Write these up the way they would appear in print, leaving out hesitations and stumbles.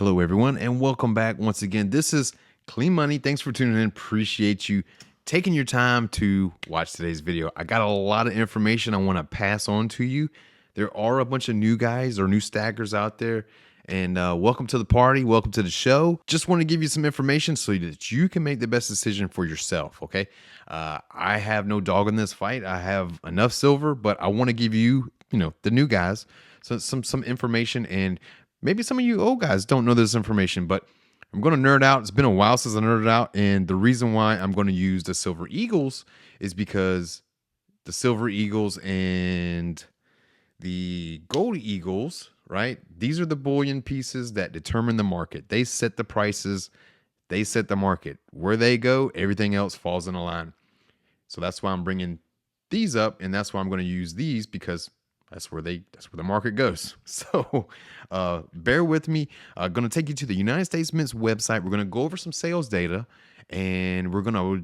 Hello, everyone, and welcome back once again. This is Clean Money. Thanks for tuning in. Appreciate you taking your time to watch today's video. I got a lot of information I want to pass on to you. There are a bunch of new guys or new stackers out there, and welcome to the party. Welcome to the show. Just want to give you some information so that you can make the best decision for yourself, okay? I have no dog in this fight. I have enough silver, but I want to give you, the new guys, some information, and maybe some of you old guys don't know this information, but I'm going to nerd out. It's been a while since I nerded out, and the reason why I'm going to use the Silver Eagles is because the Silver Eagles and the Gold Eagles, right? These are the bullion pieces that determine the market. They set the prices. They set the market. Where they go, everything else falls in a line. So that's why I'm bringing these up, and that's why I'm going to use these, because that's where the market goes. So bear with me. I'm going to take you to the United States Mint's website. We're going to go over some sales data, and we're going to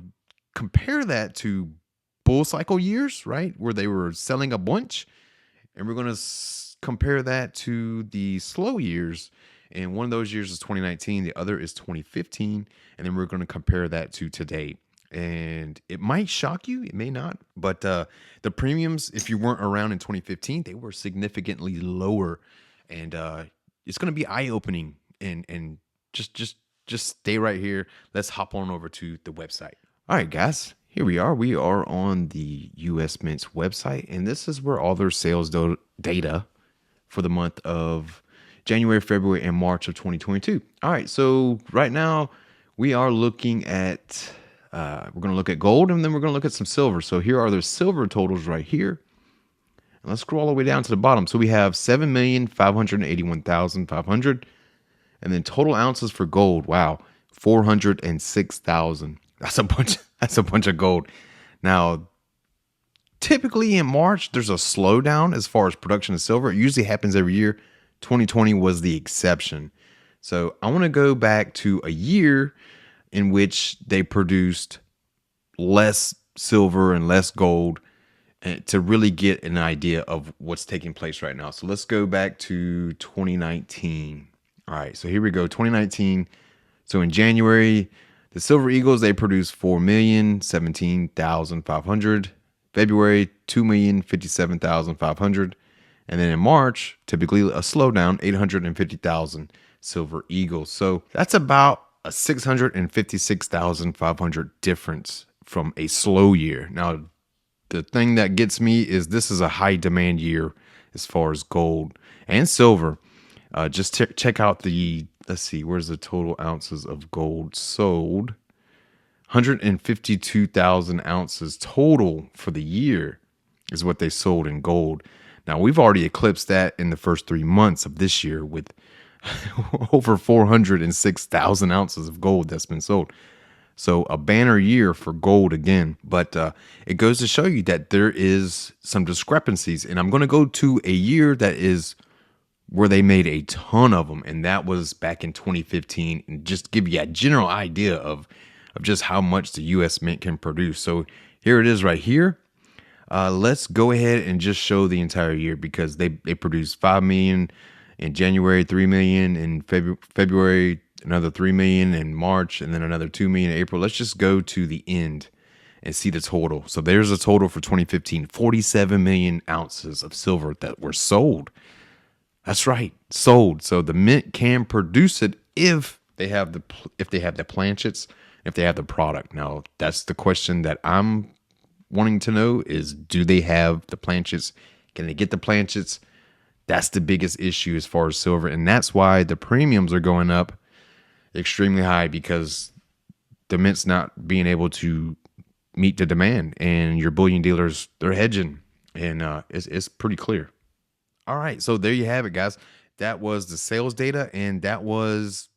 compare that to bull cycle years, right, where they were selling a bunch. And we're going to compare that to the slow years. And one of those years is 2019. The other is 2015. And then we're going to compare that to today. And it might shock you, it may not, but the premiums, if you weren't around in 2015, they were significantly lower, and it's going to be eye-opening. And just stay right here. Let's hop on over to the website. All right, guys, here we are. We are on the U.S. Mint's website, and this is where all their sales data for the month of January, February, and March of 2022. All right, so right now we are looking at. We're going to look at gold, and then we're going to look at some silver. So here are the silver totals right here. And let's scroll all the way down to the bottom. So we have 7,581,500. And then total ounces for gold. Wow. 406,000. That's a bunch of gold. Now, typically in March, there's a slowdown as far as production of silver. It usually happens every year. 2020 was the exception. So I want to go back to a year in which they produced less silver and less gold, and to really get an idea of what's taking place right now. So let's go back to 2019. All right, so here we go, 2019. So in January, the Silver Eagles, they produced 4,017,500. February, 2,057,500. And then in March, typically a slowdown, 850,000 Silver Eagles. So that's about a 656,500 difference from a slow year. Now, the thing that gets me is this is a high demand year as far as gold and silver. Just check out let's see, where's the total ounces of gold sold? 152,000 ounces total for the year is what they sold in gold. Now, we've already eclipsed that in the first 3 months of this year with over 406,000 ounces of gold that's been sold. So a banner year for gold again. But it goes to show you that there is some discrepancies. And I'm going to go to a year that is where they made a ton of them. And that was back in 2015. And just give you a general idea of just how much the U.S. Mint can produce. So here it is right here. Let's go ahead and just show the entire year, because they produced 5 million in January, 3 million in February, another 3 million in March, and then another 2 million in April. Let's just go to the end and see the total. So there's a total for 2015, 47 million ounces of silver that were sold. That's right, sold. So the mint can produce it if they have the planchets, if they have the product. Now, that's the question that I'm wanting to know is, do they have the planchets? Can they get the planchets? That's the biggest issue as far as silver. And that's why the premiums are going up extremely high, because the mint's not being able to meet the demand. And your bullion dealers, they're hedging. And it's pretty clear. All right, so there you have it, guys. That was the sales data, and that was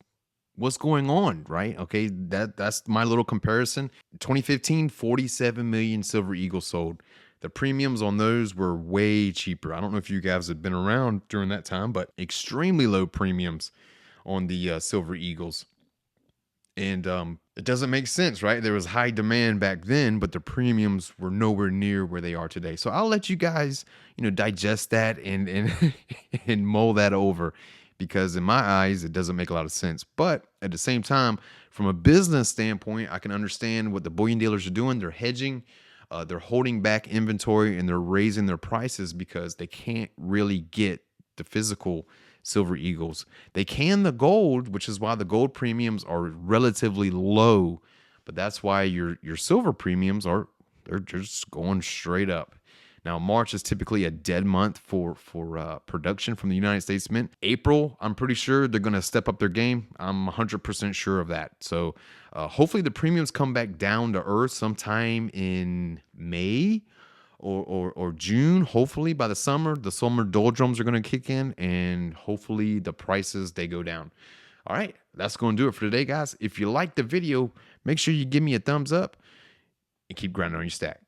what's going on, right? Okay, that's my little comparison. 2015, 47 million Silver Eagles sold. The premiums on those were way cheaper. I don't know if you guys have been around during that time, but extremely low premiums on the Silver Eagles. And it doesn't make sense, right? There was high demand back then, but the premiums were nowhere near where they are today. So I'll let you guys, digest that and and mull that over, because in my eyes, it doesn't make a lot of sense. But at the same time, from a business standpoint, I can understand what the bullion dealers are doing. They're hedging, they're holding back inventory, and they're raising their prices because they can't really get the physical silver eagles. They can the gold, which is why the gold premiums are relatively low, but that's why your silver premiums they're just going straight up. Now, March is typically a dead month for production from the United States Mint. April, I'm pretty sure they're going to step up their game. I'm 100% sure of that. So hopefully the premiums come back down to earth sometime in May or June. Hopefully by the summer doldrums are going to kick in, and hopefully the prices, they go down. All right, that's going to do it for today, guys. If you liked the video, make sure you give me a thumbs up and keep grinding on your stack.